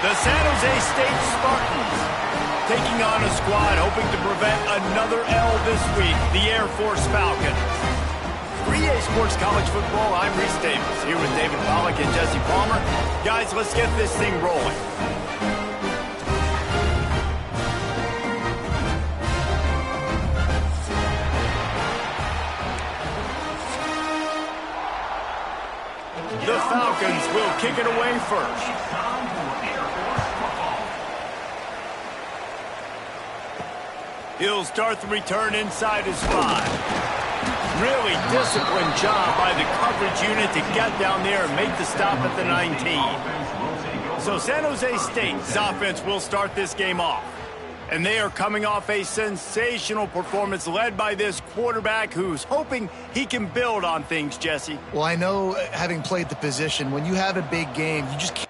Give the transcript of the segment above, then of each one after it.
The San Jose State Spartans taking on a squad hoping to prevent another L this week, the Air Force Falcons. For EA Sports College Football, I'm Reese Davis, here with David Pollack and Jesse Palmer. Guys, let's get this thing rolling. The Falcons will kick it away first. He'll start the return inside his 5. Really disciplined job by the coverage unit to get down there and make the stop at the 19. So San Jose State's offense will start this game off. And they are coming off a sensational performance led by this quarterback who's hoping he can build on things, Jesse. Well, I know, having played the position, when you have a big game, you just can't.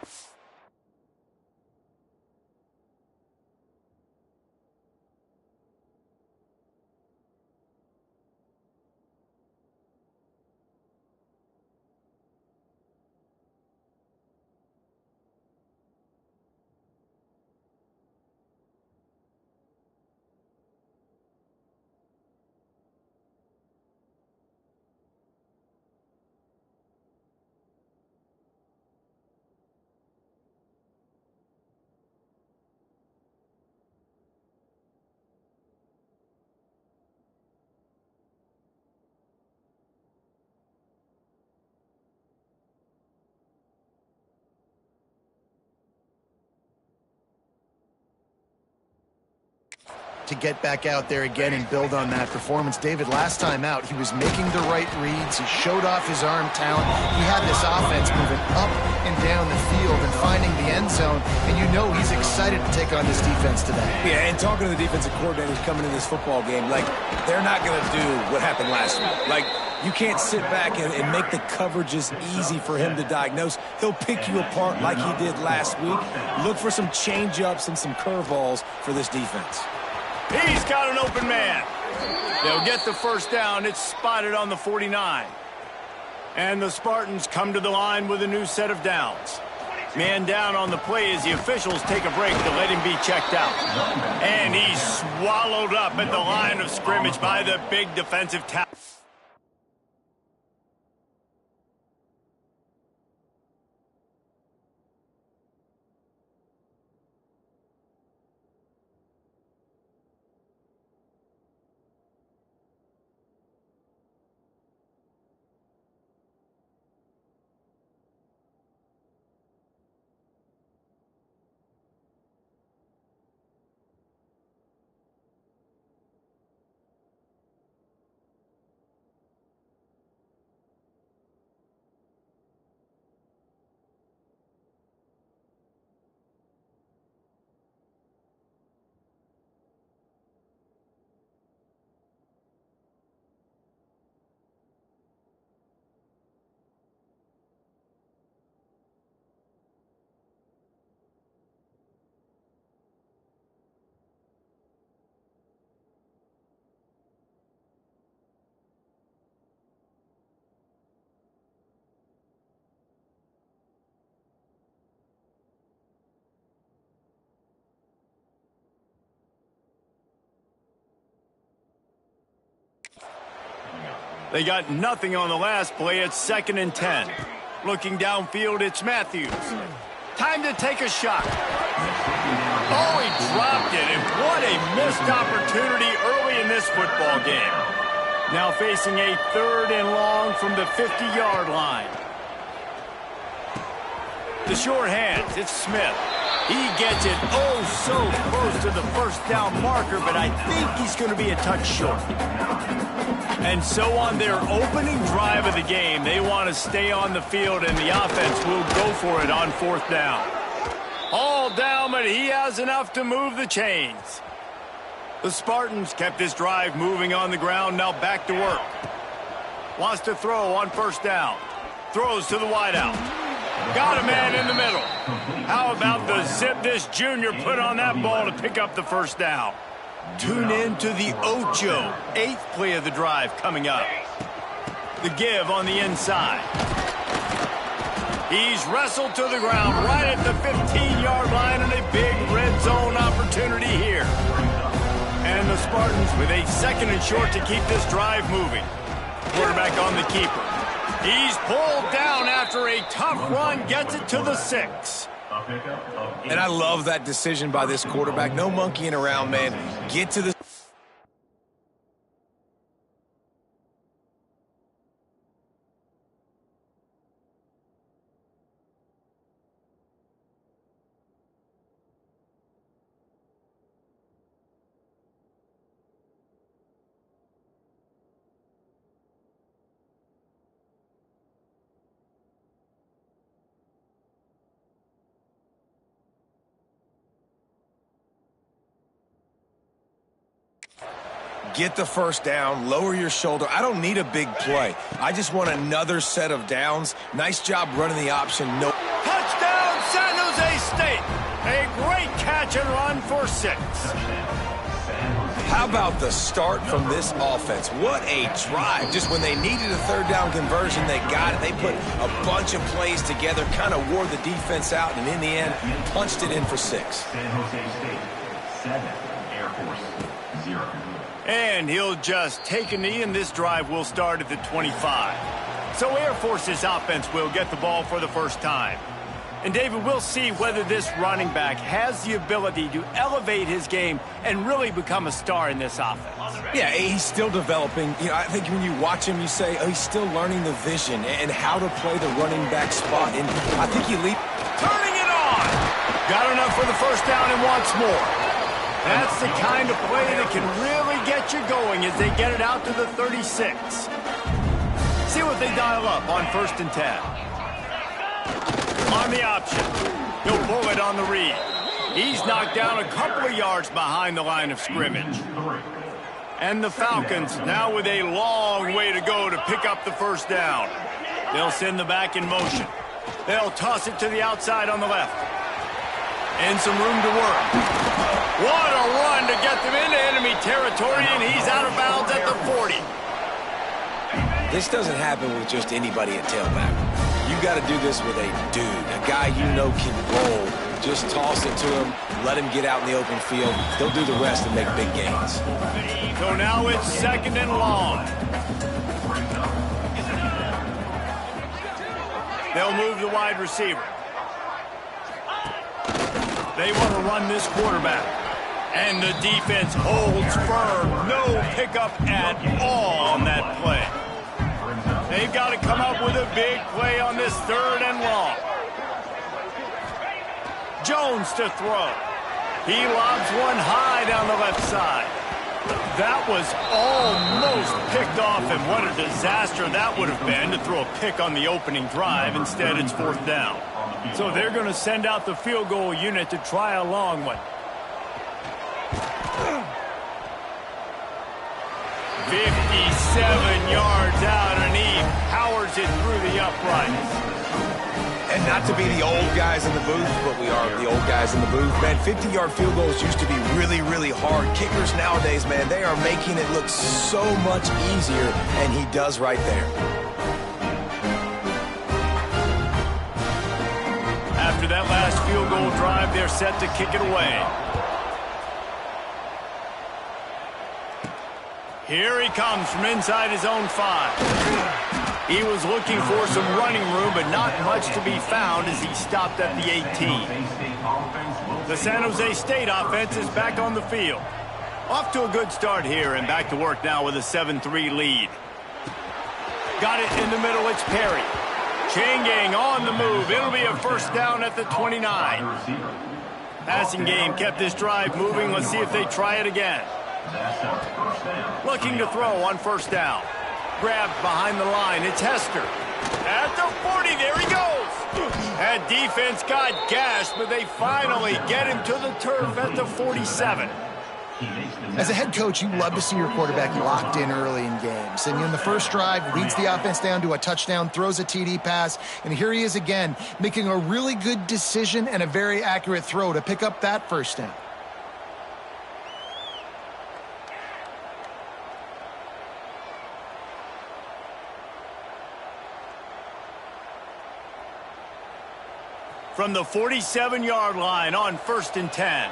To get back out there again and build on that performance. David, last time out, he was making the right reads. He showed off his arm talent. He had this offense moving up and down the field and finding the end zone. And you know he's excited to take on this defense today. Yeah, and talking to the defensive coordinators coming in this football game, like, they're not going to do what happened last week. Like, you can't sit back and make the coverages easy for him to diagnose. He'll pick you apart like he did last week. Look for some change-ups and some curveballs for this defense. He's got an open man. They'll get the first down. It's spotted on the 49. And the Spartans come to the line with a new set of downs. Man down on the play as the officials take a break to let him be checked out. And he's swallowed up at the line of scrimmage by the big defensive tackle. They got nothing on the last play. It's 2nd and 10. Looking downfield, it's Matthews. Time to take a shot. Oh, he dropped it, and what a missed opportunity early in this football game. Now facing a 3rd and long from the 50-yard line. The short hands, it's Smith. He gets it oh so close to the first down marker, but I think he's going to be a touch short. And so on their opening drive of the game, they want to stay on the field, and the offense will go for it on 4th down. All down, but he has enough to move the chains. The Spartans kept this drive moving on the ground, now back to work. Wants to throw on 1st down. Throws to the wideout. Got a man in the middle. How about the zip this junior put on that ball to pick up the 1st down? Tune in to the Ocho, 8th play of the drive coming up. The give on the inside. He's wrestled to the ground right at the 15-yard line, and a big red zone opportunity here. And the Spartans with a 2nd and short to keep this drive moving. Quarterback on the keeper. He's pulled down after a tough run, gets it to the 6. And I love that decision by this quarterback. No monkeying around, man. Get to the... Get the first down, lower your shoulder. I don't need a big play. I just want another set of downs. Nice job running the option. No. Touchdown, San Jose State. A great catch and run for 6. How about the start from this offense? What a drive. Just when they needed a 3rd down conversion, they got it. They put a bunch of plays together, kind of wore the defense out, and in the end, punched it in for 6. San Jose State, 7, Air Force, 0. And he'll just take a knee, and this drive will start at the 25. So Air Force's offense will get the ball for the first time. And, David, we'll see whether this running back has the ability to elevate his game and really become a star in this offense. Yeah, he's still developing. You know, I think when you watch him, you say, oh, he's still learning the vision and how to play the running back spot. And I think he turning it on. Got enough for the first down and wants more. That's the kind of play that can really get you going as they get it out to the 36. See what they dial up on 1st and 10. On the option. He'll pull it on the read. He's knocked down a couple of yards behind the line of scrimmage. And the Falcons now with a long way to go to pick up the first down. They'll send the back in motion. They'll toss it to the outside on the left. And some room to work. What a run to get them into enemy territory, and he's out of bounds at the 40. This doesn't happen with just anybody at tailback. You got to do this with a dude, a guy you know can roll. Just toss it to him, let him get out in the open field. They'll do the rest and make big gains. So now it's 2nd and long. They'll move the wide receiver. They want to run this quarterback. And the defense holds firm. No pickup at all on that play. They've got to come up with a big play on this 3rd and long. Jones to throw. He lobs one high down the left side. That was almost picked off, and what a disaster that would have been to throw a pick on the opening drive. Instead, it's 4th down. So they're going to send out the field goal unit to try a long one. 57 yards out, and he powers it through the uprights. And not to be the old guys in the booth, but we are the old guys in the booth. Man, 50-yard field goals used to be really, really hard. Kickers nowadays, man, they are making it look so much easier, and he does right there. After that last field goal drive, they're set to kick it away. Here he comes from inside his own 5. He was looking for some running room, but not much to be found as he stopped at the 18. The San Jose State offense is back on the field. Off to a good start here, and back to work now with a 7-3 lead. Got it in the middle, it's Perry. Chain gang on the move. It'll be a first down at the 29. Passing game kept this drive moving. Let's see if they try it again. Looking to throw on first down. Grabbed behind the line. It's Hester. At the 40, there he goes. That defense got gashed, but they finally get him to the turf at the 47. As a head coach, you love to see your quarterback locked in early in games. And in the first drive, leads the offense down to a touchdown, throws a TD pass, and here he is again, making a really good decision and a very accurate throw to pick up that first down. from the 47-yard line on 1st and 10.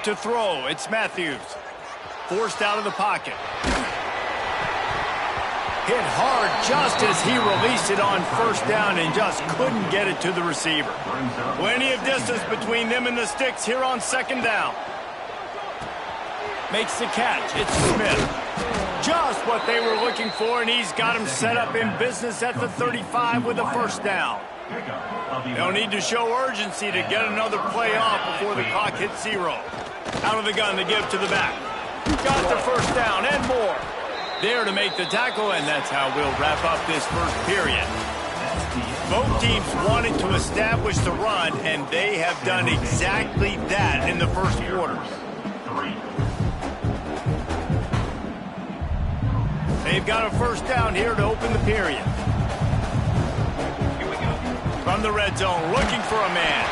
To throw, it's Matthews. Forced out of the pocket. Hit hard just as he released it on 1st down and just couldn't get it to the receiver. Plenty of distance between them and the sticks here on 2nd down. Makes the catch. It's Smith. Just what they were looking for, and he's got him set up in business at the 35 with a 1st down. They'll need to show urgency to get another play off before the clock hits 0. Out of the gun to give to the back. Got the 1st down and more. There to make the tackle, and that's how we'll wrap up this 1st period. Both teams wanted to establish the run, and they have done exactly that in the 1st quarter. They've got a 1st down here to open the period. From the red zone, looking for a man.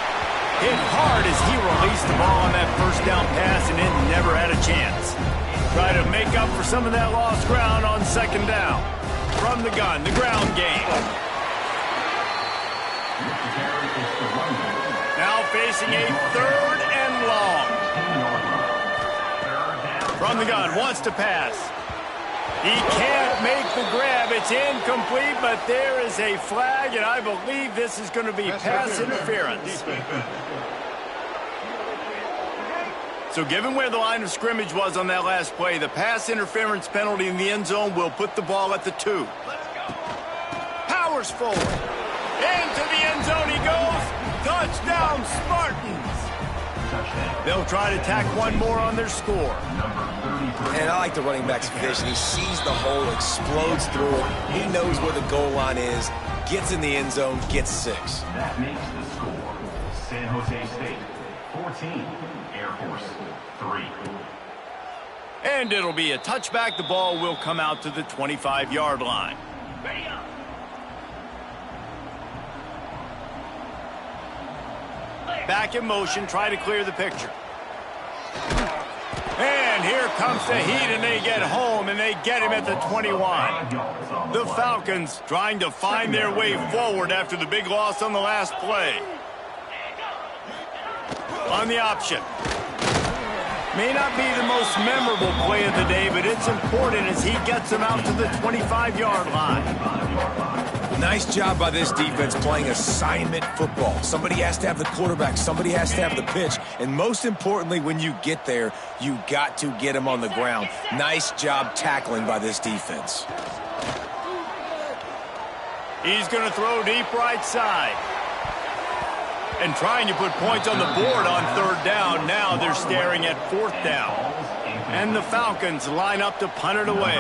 Hit hard as he released the ball on that 1st down pass, and it never had a chance. Try to make up for some of that lost ground on 2nd down. From the gun, the ground game. Now facing a 3rd and long. From the gun, wants to pass. He can't make the grab. It's incomplete, but there is a flag, and I believe this is going to be pass interference. So given where the line of scrimmage was on that last play, the pass interference penalty in the end zone will put the ball at the 2. Powers forward. Into the end zone he goes. Touchdown, Spartans. They'll try to tack one more on their score. And I like the running back's vision. He sees the hole, explodes through it. He knows where the goal line is, gets in the end zone, gets 6. That makes the score San Jose State 14, Air Force 3. And it'll be a touchback. The ball will come out to the 25-yard line. Back in motion, try to clear the picture. And here comes the heat, and they get home, and they get him at the 21. The Falcons trying to find their way forward after the big loss on the last play. On the option. May not be the most memorable play of the day, but it's important as he gets him out to the 25-yard line. Nice job by this defense playing assignment football. Somebody has to have the quarterback, somebody has to have the pitch, and most importantly, when you get there, you got to get him on the ground. Nice job tackling by this defense. He's going to throw deep right side. And trying to put points on the board on 3rd down. Now they're staring at 4th down. And the Falcons line up to punt it away.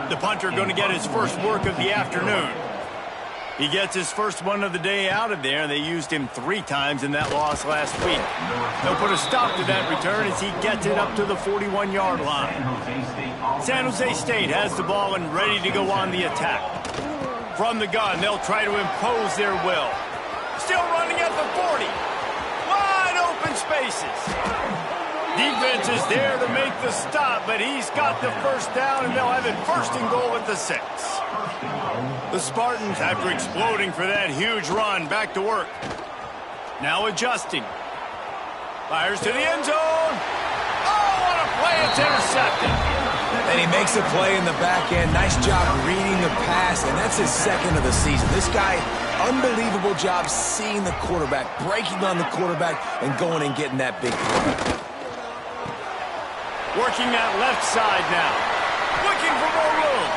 The punter going to get his first work of the afternoon. He gets his first one of the day out of there. They used him 3 times in that loss last week. They'll put a stop to that return as he gets it up to the 41-yard line. San Jose State has the ball and ready to go on the attack. From the gun, they'll try to impose their will. Still running at the 40. Wide open spaces. Defense is there to make the stop, but he's got the 1st down, and they'll have it 1st and goal at the 6. The Spartans, after exploding for that huge run, back to work. Now adjusting. Fires to the end zone. Oh, what a play. It's intercepted. And he makes a play in the back end. Nice job reading the pass, and that's his 2nd of the season. This guy, unbelievable job seeing the quarterback, breaking on the quarterback, and going and getting that big play. Working that left side now. Looking for more room.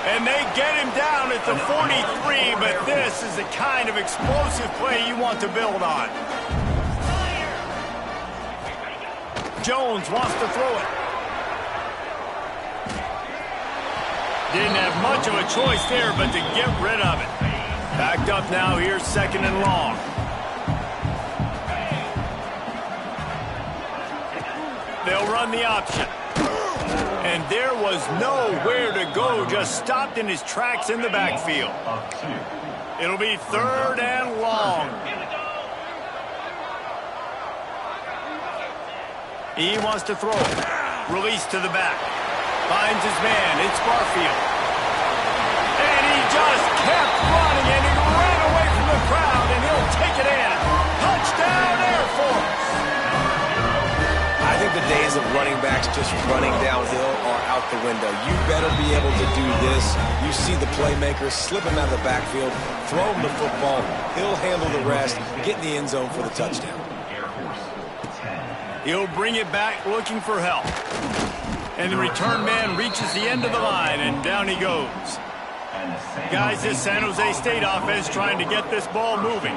And they get him down at the 43, but this is the kind of explosive play you want to build on. Jones wants to throw it. Didn't have much of a choice there, but to get rid of it. Backed up now, here's 2nd and long. They'll run the option. And there was nowhere to go, just stopped in his tracks in the backfield. It'll be 3rd and long. He wants to throw it. Release to the back. Finds his man. It's Barfield. And he just kept running, and he ran away from the crowd, and days of running backs just running downhill are out the window. You better be able to do this. You see the playmaker, slip him out of the backfield, throw him the football. He'll handle the rest, get in the end zone for the touchdown. He'll bring it back looking for help. And the return man reaches the end of the line, and down he goes. Guys, this San Jose State offense trying to get this ball moving.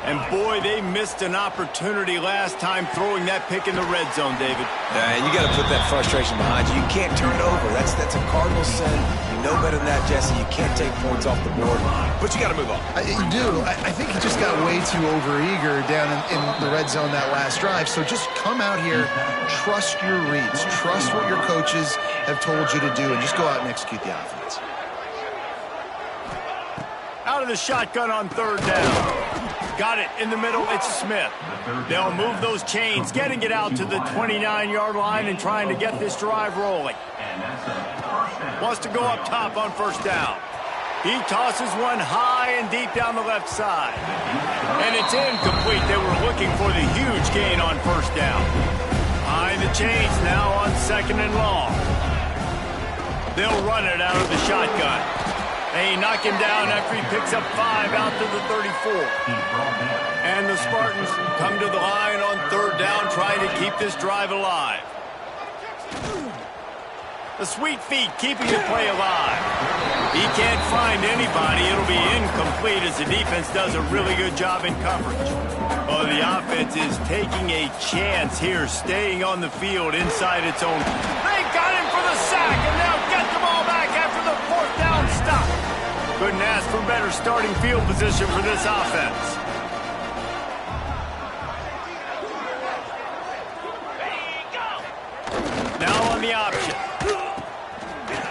And boy, they missed an opportunity last time throwing that pick in the red zone, David. And you got to put that frustration behind you. You can't turn it over. That's a cardinal sin. You know better than that, Jesse. You can't take points off the board. But you got to move on. You do. I think he just got way too overeager down in the red zone that last drive. So just come out here, trust your reads, trust what your coaches have told you to do, and just go out and execute the offense. Out of the shotgun on third down. Got it in the middle, it's Smith. They'll move those chains, getting it out to the 29-yard line and trying to get this drive rolling. Wants to go up top on first down. He tosses one high and deep down the left side. And it's incomplete. They were looking for the huge gain on first down. Behind the chains now on second and long. They'll run it out of the shotgun. They knock him down after he picks up 5 out to the 34. And the Spartans come to the line on third down, trying to keep this drive alive. The sweet feet keeping the play alive. He can't find anybody. It'll be incomplete as the defense does a really good job in coverage. Well, the offense is taking a chance here, staying on the field inside its own. They got him for the sack, and now get the ball back after the fourth down stop. Couldn't ask for better starting field position for this offense. Now on the option.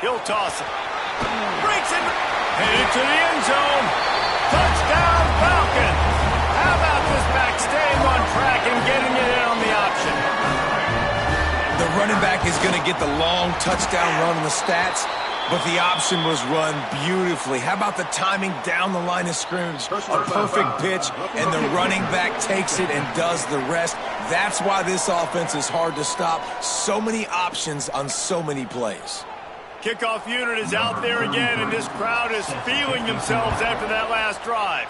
He'll toss it. Breaks it. Headed to the end zone. Touchdown, Falcons. How about this back staying on track and getting it in on the option? The running back is going to get the long touchdown run on the stats, but the option was run beautifully. How about the timing down the line of scrimmage? A perfect pitch, and the running back takes it and does the rest. That's why this offense is hard to stop. So many options on so many plays. Kickoff unit is out there again, and this crowd is feeling themselves after that last drive.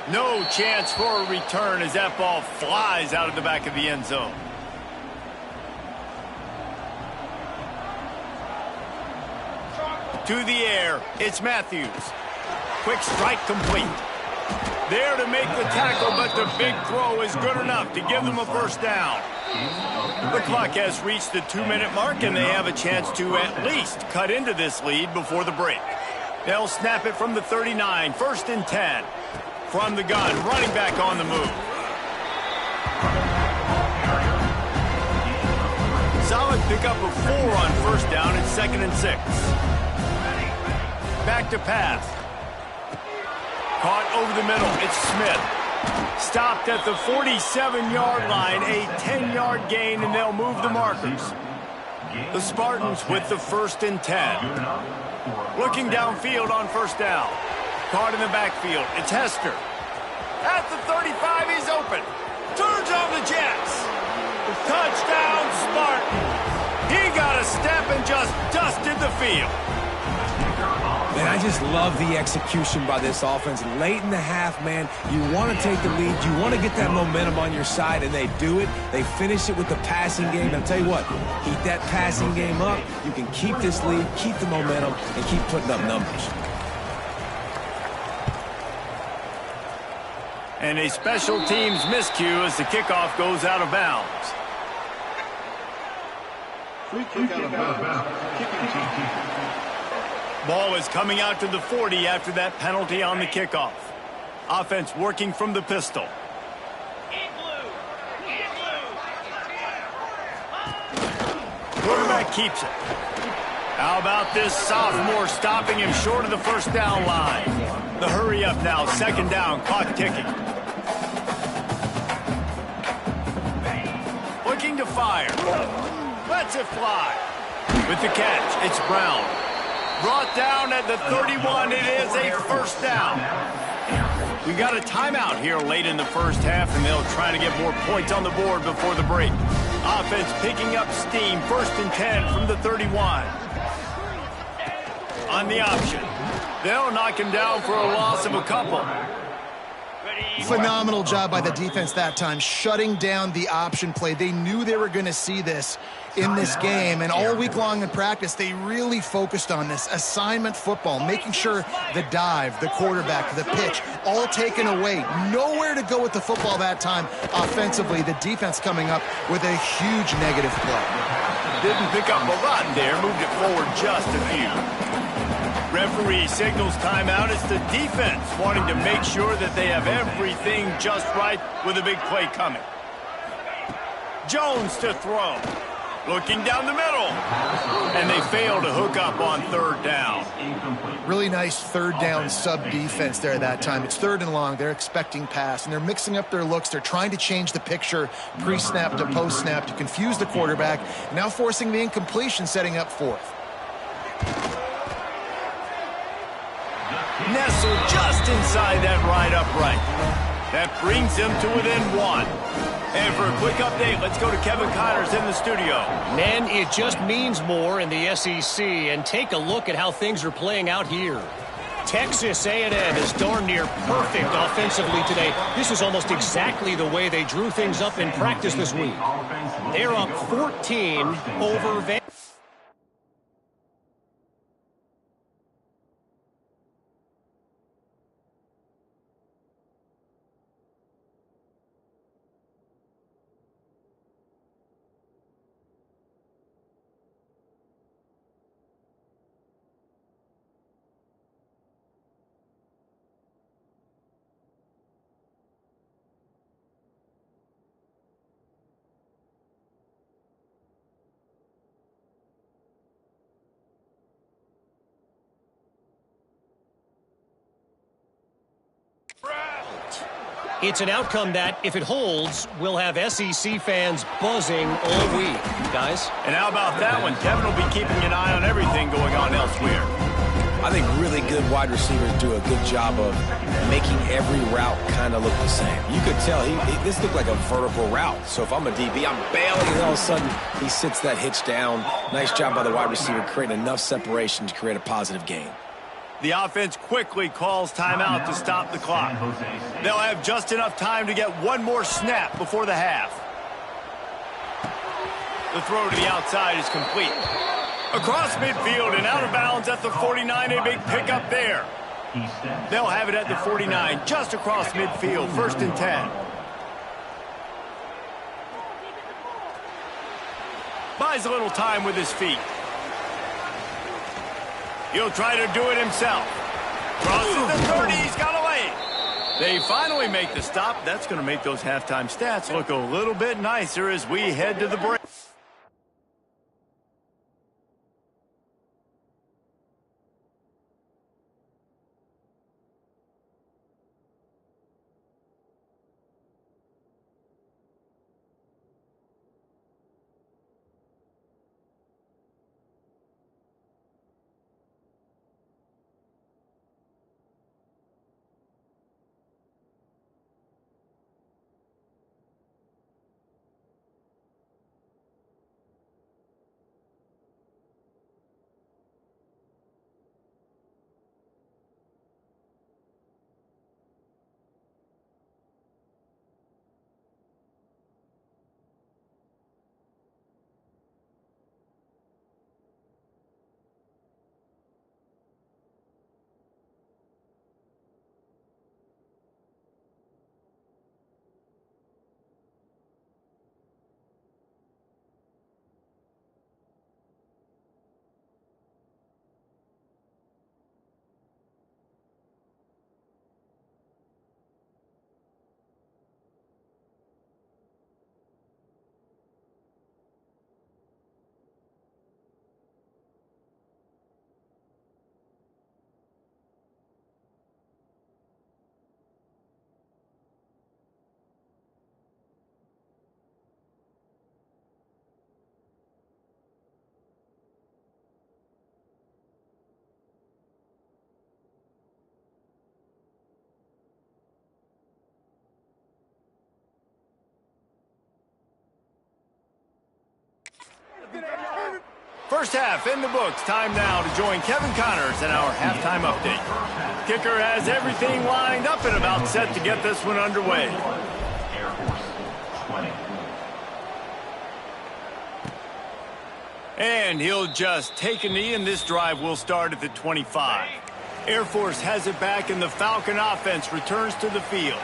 No chance for a return as that ball flies out of the back of the end zone. To the air, it's Matthews. Quick strike complete. There to make the tackle, but the big throw is good enough to give them a first down. The clock has reached the 2-minute mark, and they have a chance to at least cut into this lead before the break. They'll snap it from the 39, first and 10. From the gun, running back on the move. Solid pickup of 4 on first down and second and 6. Back to pass. Caught over the middle. It's Smith. Stopped at the 47-yard line. A 10-yard gain, and they'll move the markers. The Spartans with the first and 10. Looking downfield on first down. Caught in the backfield. It's Hester. At the 35, he's open. Turns on the Jets. Touchdown, Spartans. He got a step and just dusted the field. Man, I just love the execution by this offense. Late in the half, man, you want to take the lead. You want to get that momentum on your side, and they do it. They finish it with the passing game. And I'll tell you what, keep that passing game up. You can keep this lead, keep the momentum, and keep putting up numbers. And a special teams miscue as the kickoff goes out of bounds. Free kick out of bounds. Kicking team. Ball is coming out to the 40 after that penalty on the kickoff. Offense working from the pistol. Quarterback keeps it. How about this sophomore stopping him short of the first down line? The hurry up now, second down, clock ticking. Looking to fire. Lets it fly. With the catch, it's Brown. Brought down at the 31, it is a first down. We got a timeout here late in the first half, and they'll try to get more points on the board before the break. Offense picking up steam, 1st and 10 from the 31. On the option. They'll knock him down for a loss of a couple. Phenomenal job by the defense that time, shutting down the option play. They knew they were going to see this in this game, and all week long in practice, they really focused on this assignment football, making sure the dive, the quarterback, the pitch, all taken away. Nowhere to go with the football that time offensively. The defense coming up with a huge negative play. Didn't pick up a lot there, moved it forward just a few. Referee signals timeout. It's the defense wanting to make sure that they have everything just right with a big play coming. Jones to throw. Looking down the middle. And they fail to hook up on 3rd down. Really nice 3rd down sub-defense there that time. It's 3rd and long. They're expecting pass, and they're mixing up their looks. They're trying to change the picture pre-snap to post-snap to confuse the quarterback, now forcing the incompletion, setting up 4th. Nestled just inside that right upright. That brings them to within 1. And for a quick update, let's go to Kevin Connors in the studio. Man, it just means more in the SEC, and take a look at how things are playing out here. Texas A&M is darn near perfect offensively today. This is almost exactly the way they drew things up in practice this week. They're up 14 over Van. It's an outcome that, if it holds, will have SEC fans buzzing all week, guys. And how about that one? Kevin will be keeping an eye on everything going on elsewhere. I think really good wide receivers do a good job of making every route kind of look the same. You could tell this looked like a vertical route. So if I'm a DB, I'm bailing, and all of a sudden he sits that hitch down. Nice job by the wide receiver creating enough separation to create a positive gain. The offense quickly calls timeout to stop the clock. They'll have just enough time to get one more snap before the half. The throw to the outside is complete. Across midfield and out of bounds at the 49, a big pickup there. They'll have it at the 49, just across midfield, 1st and 10. Buys a little time with his feet. He'll try to do it himself. Crosses the 30, he's got away. They finally make the stop. That's going to make those halftime stats look a little bit nicer as we head to the break. First half in the books. Time now to join Kevin Connors in our halftime update. Kicker has everything lined up and about set to get this one underway. Air Force 20. And he'll just take a knee, and this drive will start at the 25. Air Force has it back, and the Falcon offense returns to the field.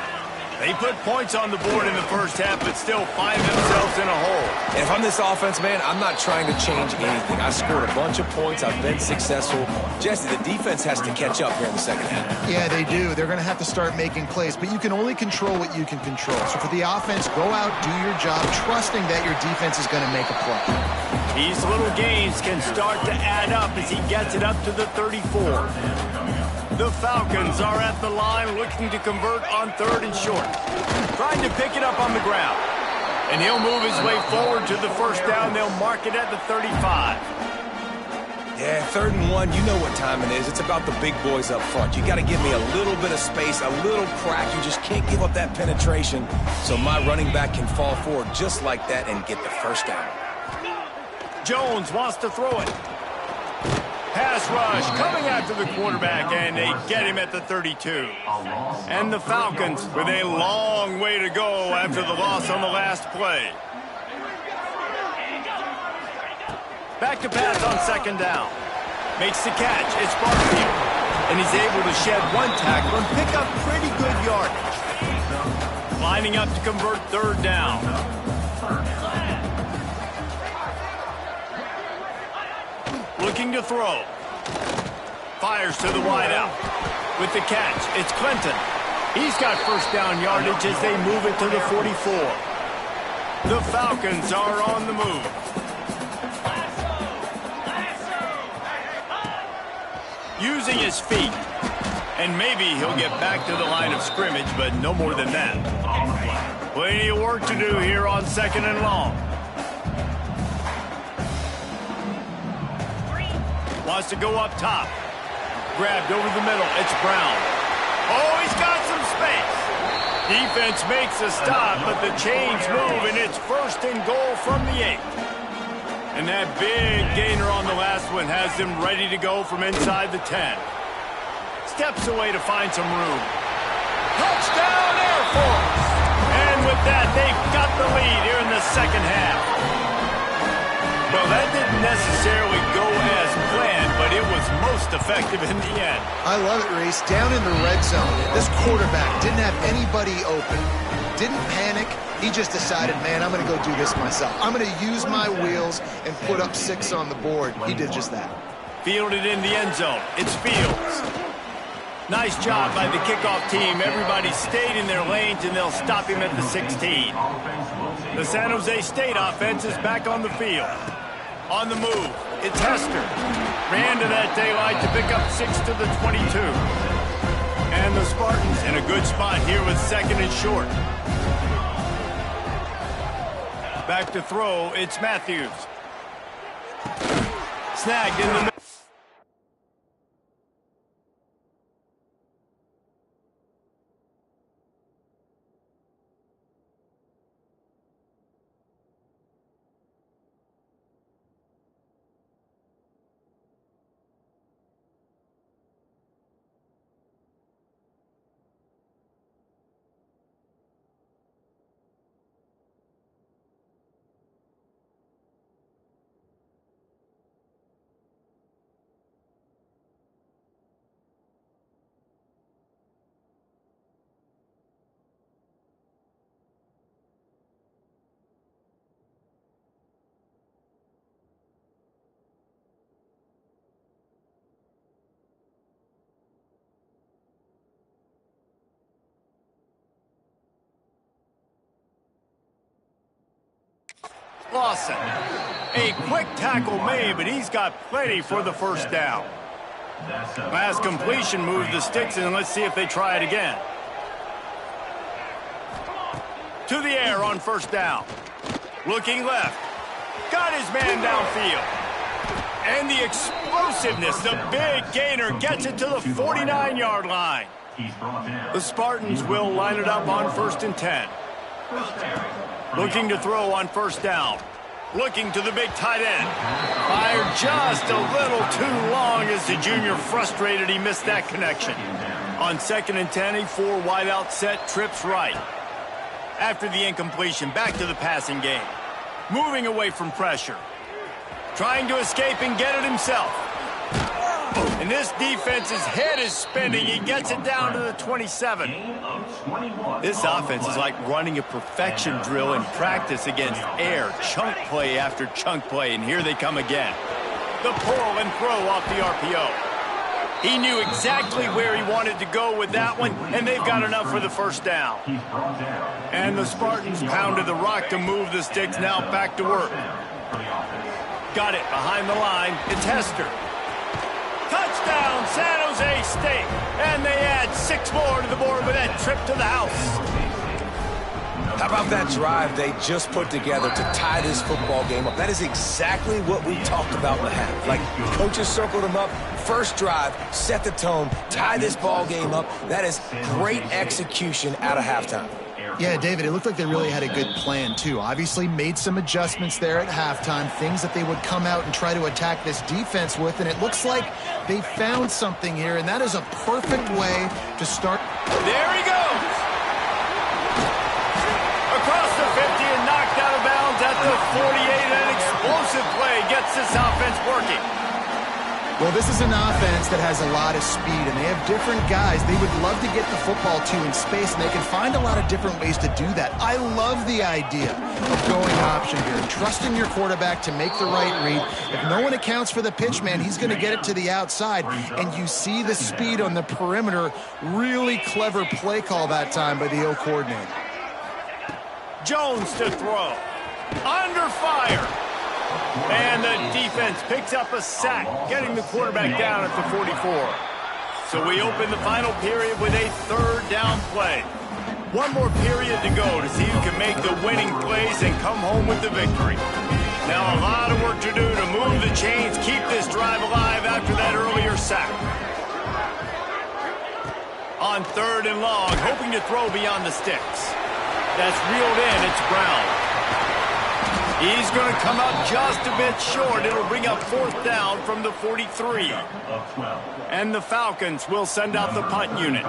They put points on the board in the first half, but still find themselves in a hole. If I'm this offense, man, I'm not trying to change anything. I scored a bunch of points. I've been successful. Jesse, the defense has to catch up here in the second half. Yeah, they do. They're going to have to start making plays, but you can only control what you can control. So for the offense, go out, do your job, trusting that your defense is going to make a play. These little gains can start to add up as he gets it up to the 34. The Falcons are at the line looking to convert on third and short. Trying to pick it up on the ground. And he'll move his way forward to the first down. They'll mark it at the 35. Yeah, 3rd and 1, you know what time it is. It's about the big boys up front. You got to give me a little bit of space, a little crack. You just can't give up that penetration. So my running back can fall forward just like that and get the first down. Jones wants to throw it. Pass rush coming after the quarterback, and they get him at the 32. And the Falcons with a long way to go after the loss on the last play. Back to pass on 2nd down. Makes the catch. It's Barfield. And he's able to shed one tackle and pick up pretty good yardage. Lining up to convert 3rd down. Looking to throw. Fires to the wideout. With the catch, it's Clinton. He's got first down yardage as they move it to the 44. The Falcons are on the move. Using his feet. And maybe he'll get back to the line of scrimmage, but no more than that. Plenty of work to do here on 2nd and long. Wants to go up top. Grabbed over the middle. It's Brown. Oh, he's got some space. Defense makes a stop, but the chains move, and it's 1st and goal from the 8. And that big gainer on the last one has him ready to go from inside the 10. Steps away to find some room. Touchdown, Air Force! And with that, they've got the lead here in the second half. Well, that didn't necessarily go as planned, but it was most effective in the end. I love it, Reese. Down in the red zone, this quarterback didn't have anybody open. Didn't panic. He just decided, man, I'm going to go do this myself. I'm going to use my wheels and put up 6 on the board. He did just that. Fielded in the end zone. It's Fields. Nice job by the kickoff team. Everybody stayed in their lanes, and they'll stop him at the 16. The San Jose State offense is back on the field. On the move, it's Hester. Ran to that daylight to pick up 6 to the 22. And the Spartans in a good spot here with 2nd and short. Back to throw, it's Matthews. Snagged in the middle. Lawson. A quick tackle made, but he's got plenty for the first down. Last completion moved the sticks, and let's see if they try it again. To the air on first down. Looking left. Got his man downfield. And the explosiveness, the big gainer gets it to the 49-yard line. The Spartans will line it up on 1st and 10. Looking to throw on first down. Looking to the big tight end. Fired just a little too long as the junior frustrated he missed that connection. On 2nd and 10, a 4 wide out set, trips right. After the incompletion, back to the passing game. Moving away from pressure. Trying to escape and get it himself. And this defense's head is spinning. He gets it down to the 27. This offense is like running a perfection drill in practice against air. Chunk play after chunk play, and here they come again. The pull and throw off the RPO. He knew exactly where he wanted to go with that one, and they've got enough for the first down. And the Spartans pounded the rock to move the sticks, now back to work. Got it behind the line. It's Hester. Touchdown, San Jose State. And they add 6 more to the board with that trip to the house. How about that drive they just put together to tie this football game up? That is exactly what we talked about in the half. Like, coaches circled them up. First drive, set the tone, tie this ball game up. That is great execution out of halftime. Yeah, David, it looked like they really had a good plan, too. Obviously made some adjustments there at halftime, things that they would come out and try to attack this defense with, and it looks like they found something here, and that is a perfect way to start. There he goes! Across the 50 and knocked out of bounds at the 48. An explosive play gets this offense working. Well, this is an offense that has a lot of speed, and they have different guys they would love to get the football to in space, and they can find a lot of different ways to do that. I love the idea of going option here, trusting your quarterback to make the right read. If no one accounts for the pitch, man, he's going to get it to the outside, and you see the speed on the perimeter. Really clever play call that time by the O coordinator. Jones to throw. Under fire. And the defense picks up a sack, getting the quarterback down at the 44. So we open the final period with a 3rd down play. One more period to go to see who can make the winning plays and come home with the victory. Now a lot of work to do to move the chains, keep this drive alive after that earlier sack. On 3rd and long, hoping to throw beyond the sticks. That's reeled in, it's Brown. He's going to come up just a bit short. It'll bring up 4th down from the 43. And the Falcons will send out the punt unit.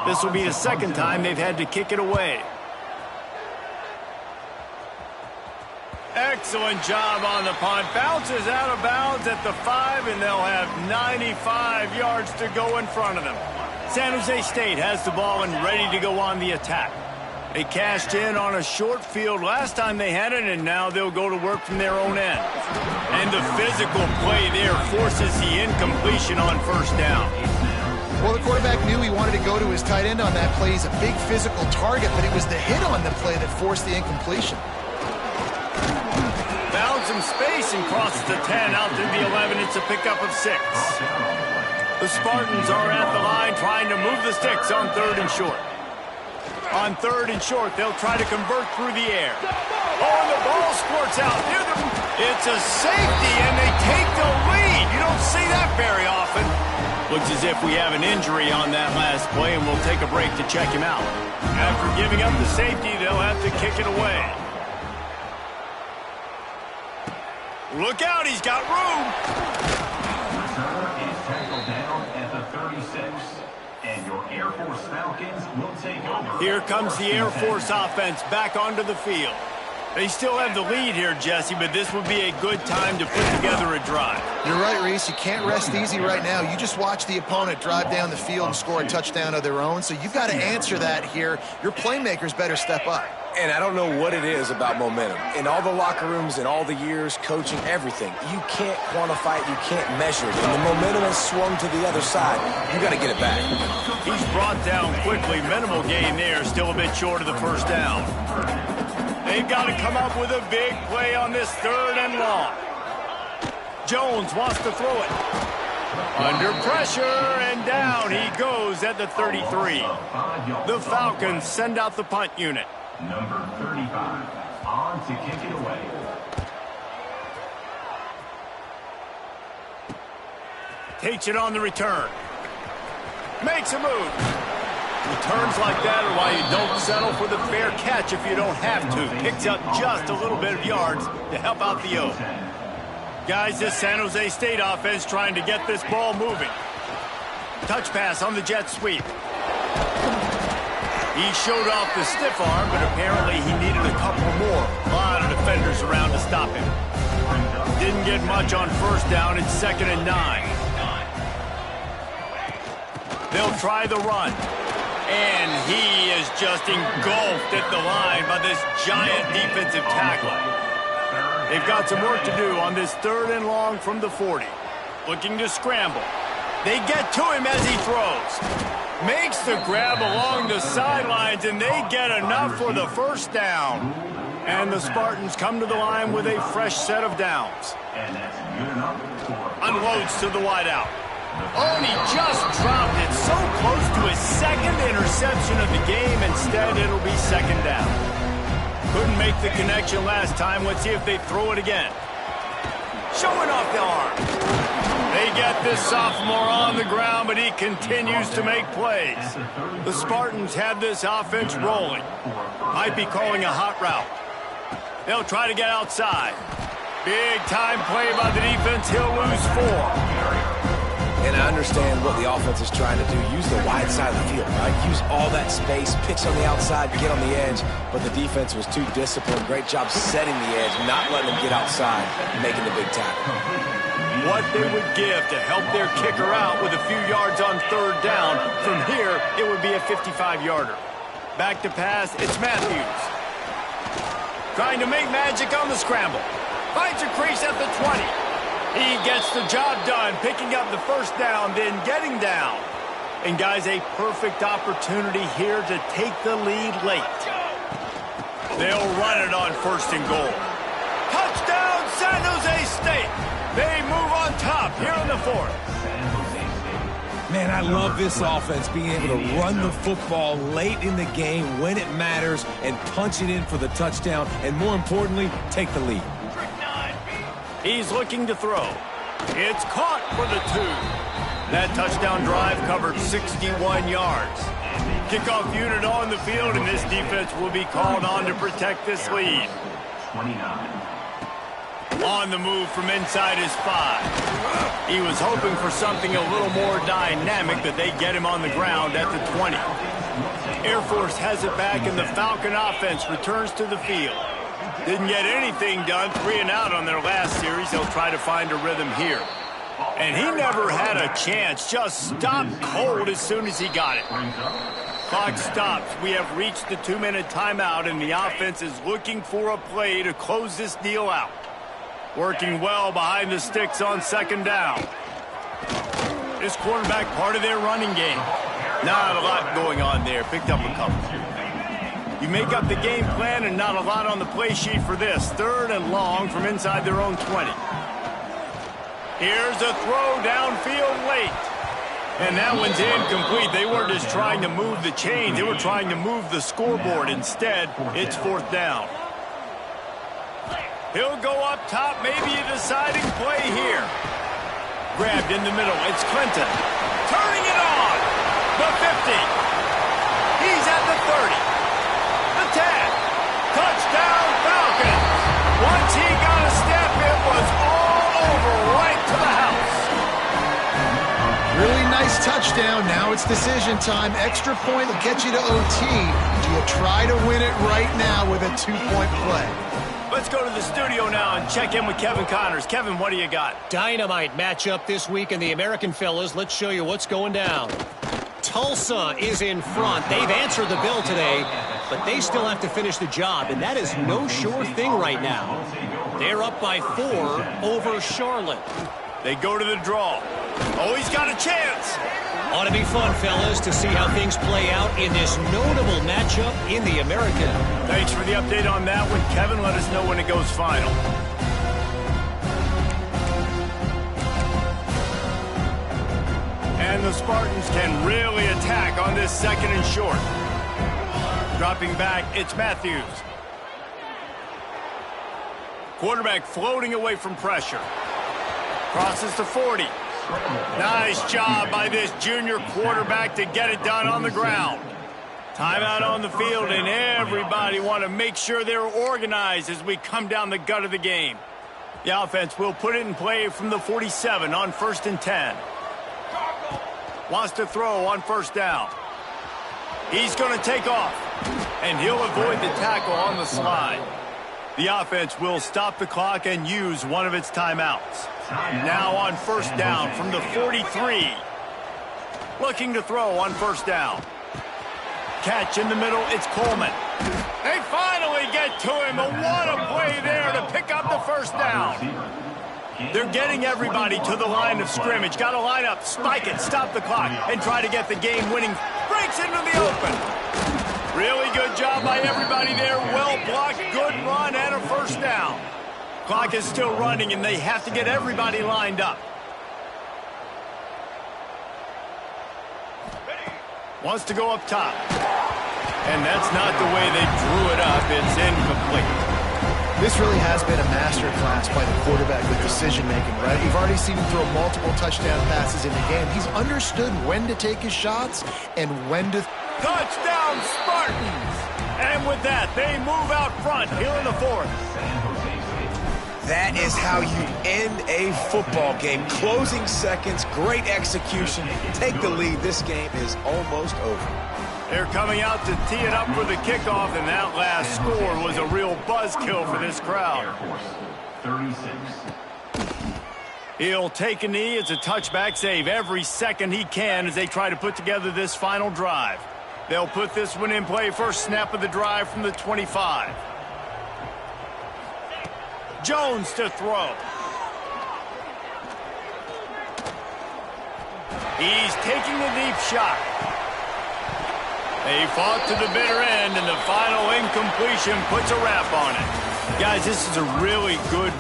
This will be the 2nd time they've had to kick it away. Excellent job on the punt. Bounces out of bounds at the 5, and they'll have 95 yards to go in front of them. San Jose State has the ball and ready to go on the attack. They cashed in on a short field last time they had it, and now they'll go to work from their own end. And the physical play there forces the incompletion on 1st down. Well, the quarterback knew he wanted to go to his tight end on that play. He's a big physical target, but it was the hit on the play that forced the incompletion. Found some space and crosses the 10 out to the 11. It's a pickup of 6. The Spartans are at the line trying to move the sticks on 3rd and short. On 3rd and short, they'll try to convert through the air. Oh, and the ball squirts out. It's a safety, and they take the lead. You don't see that very often. Looks as if we have an injury on that last play, and we'll take a break to check him out. After giving up the safety, they'll have to kick it away. Look out, he's got room. Returner is tackled down at the 36. And your Air Force Falcons will take over. Here comes the Air Force offense back onto the field. They still have the lead here, Jesse, but this would be a good time to put together a drive. You're right, Reese. You can't rest easy right now. You just watch the opponent drive down the field and score a touchdown of their own, so you've got to answer that here. Your playmakers better step up. And I don't know what it is about momentum. In all the locker rooms, in all the years, coaching, everything, you can't quantify it, you can't measure it. And the momentum has swung to the other side. You got to get it back. He's brought down quickly. Minimal gain there, still a bit short of the 1st down. They've got to come up with a big play on this 3rd and long. Jones wants to throw it. Under pressure, and down he goes at the 33. The Falcons send out the punt unit. Number 35, on to kick it away. Takes it on the return. Makes a move. Returns like that are why you don't settle for the fair catch if you don't have to. Picks up just a little bit of yards to help out the O. Guys, this San Jose State offense trying to get this ball moving. Touch pass on the jet sweep. He showed off the stiff arm, but apparently he needed a couple more. A lot of defenders around to stop him. Didn't get much on first down. It's 2nd and 9. They'll try the run. And he is just engulfed at the line by this giant defensive tackle. They've got some work to do on this 3rd and long from the 40. Looking to scramble. They get to him as he throws. Makes the grab along the sidelines, and they get enough for the first down. And the Spartans come to the line with a fresh set of downs. Unloads to the wideout. Oh, and he just dropped it so close to his 2nd interception of the game. Instead, it'll be 2nd down. Couldn't make the connection last time. Let's see if they throw it again. Showing off the arm. They get this sophomore on the ground, but he continues to make plays. The Spartans have this offense rolling. Might be calling a hot route. They'll try to get outside. Big time play by the defense. He'll lose 4. And I understand what the offense is trying to do. Use the wide side of the field, right? Use all that space, pitch on the outside, get on the edge. But the defense was too disciplined. Great job setting the edge, not letting them get outside, making the big tackle. What they would give to help their kicker out with a few yards on 3rd down. From here, it would be a 55-yarder. Back to pass, it's Matthews. Trying to make magic on the scramble. Finds a crease at the 20. He gets the job done, picking up the first down, then getting down. And, guys, a perfect opportunity here to take the lead late. They'll run it on 1st and goal. Touchdown, San Jose State. They move on top here in the 4th. Man, I love this offense, being able to run the football late in the game when it matters and punch it in for the touchdown, and more importantly, take the lead. He's looking to throw. It's caught for the 2. That touchdown drive covered 61 yards. Kickoff unit on the field, and this defense will be called on to protect this lead. 29. On the move from inside his 5. He was hoping for something a little more dynamic, that they get him on the ground at the 20. Air Force has it back, and the Falcon offense returns to the field. Didn't get anything done, 3 and out on their last series. They'll try to find a rhythm here. And he never had a chance, just stopped cold as soon as he got it. Clock stops. We have reached the 2-minute timeout, and the offense is looking for a play to close this deal out. Working well behind the sticks on 2nd down. This quarterback part of their running game. Not a lot going on there. Picked up a couple. You make up the game plan and not a lot on the play sheet for this. 3rd and long from inside their own 20. Here's a throw downfield late. And that one's incomplete. They weren't just trying to move the chains. They were trying to move the scoreboard. Instead, it's 4th down. He'll go up top. Maybe a deciding play here. Grabbed in the middle. It's Clinton. Turning it on. The 50. He's at the 30. The 10. Touchdown Falcons. Once he got a step, it was all over right to the house. Really nice touchdown. Now it's decision time. Extra point will get you to OT. Do you try to win it right now with a 2-point play? Let's go to the studio now and check in with Kevin Connors. Kevin, what do you got? Dynamite matchup this week in the American, fellas. Let's show you what's going down. Tulsa is in front. They've answered the bell today, but they still have to finish the job, and that is no sure thing right now. They're up by 4 over Charlotte. They go to the draw. Oh, he's got a chance. Ought to be fun, fellas, to see how things play out in this notable matchup in the American. Thanks for the update on that one, Kevin. Let us know when it goes final. And the Spartans can really attack on this 2nd and short. Dropping back, it's Matthews. Quarterback floating away from pressure. Crosses to 40. Nice job by this junior quarterback to get it done on the ground. Timeout on the field, and everybody want to make sure they're organized as we come down the gut of the game. The offense will put it in play from the 47 on 1st and 10. Wants to throw on 1st down. He's going to take off, and he'll avoid the tackle on the slide. The offense will stop the clock and use one of its timeouts. Now on 1st down from the 43. Looking to throw on 1st down. Catch in the middle, it's Coleman. They finally get to him, and what a play there to pick up the 1st down. They're getting everybody to the line of scrimmage. Got to line up, spike it, stop the clock, and try to get the game-winning. Breaks into the open. Really good job by everybody there. Well blocked, good run, and a 1st down. Clock is still running, and they have to get everybody lined up. Wants to go up top. And that's not the way they drew it up. It's incomplete. This really has been a masterclass by the quarterback with decision-making, right? You've already seen him throw multiple touchdown passes in the game. He's understood when to take his shots and when to... Touchdown, Spartans! And with that, they move out front here in the 4th. That is how you end a football game. Closing seconds, great execution. Take the lead. This game is almost over. They're coming out to tee it up for the kickoff, and that last score was a real buzzkill for this crowd. 36. He'll take a knee. It's a touchback save every second he can as they try to put together this final drive. They'll put this one in play first snap of the drive from the 25. Jones to throw. He's taking the deep shot. They fought to the bitter end, and the final incompletion puts a wrap on it. Guys, this is a really good